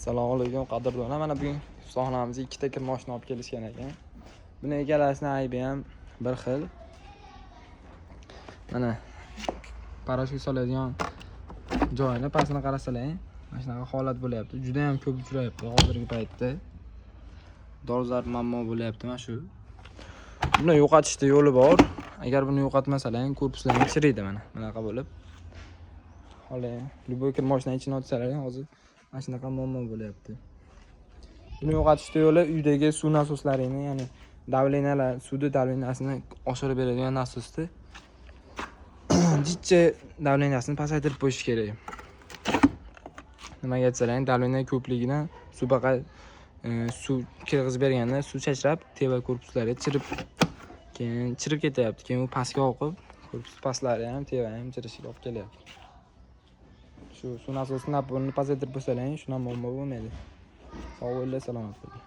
Assalomu alaykum qadrdonlar. Mana bugun soxnamizga ikkita kir mashina olib kelishgan ekan. Buni egalasining aybi ham bir xil. Mana parashyut soladigan joyini pastini qarasalar, mana shunaqa holat bo'lyapti. Juda ham ko'p uchrayapti hozirgi paytda. Dolzarb muammo bo'lyapti mana shu. Buni yo'qotishda yo'li bor. Agar buni yo'qotmasalar, korpuslaring chiriydi mana. Bunaqa bo'lib. Hali любой kir mashina ichini ochsalar, hozir mana shunaqa muammo bo'lyapti. Buni yo'qotishda yo'li uydagi suv nasoslarini, ya'ni davleniyalar, suvni davleniyasini oshirib beradigan nasosni jichcha davleniyasini pasaytirib qo'yish kerak. Nimaga aytsalar, davleniya ko'pligidan suv kirgizib berganda suv chachrab, teva korpuslari chirib ketyapti. Keyin u pastga oqib, korpus pastlari ham, teva ham chirishiga olib kelyapti. Shu suv nasosini pasaytirib qo'ysalar, shuna muammo bo'lmaydi. Sog' bo'linglar, salomat bo'ling.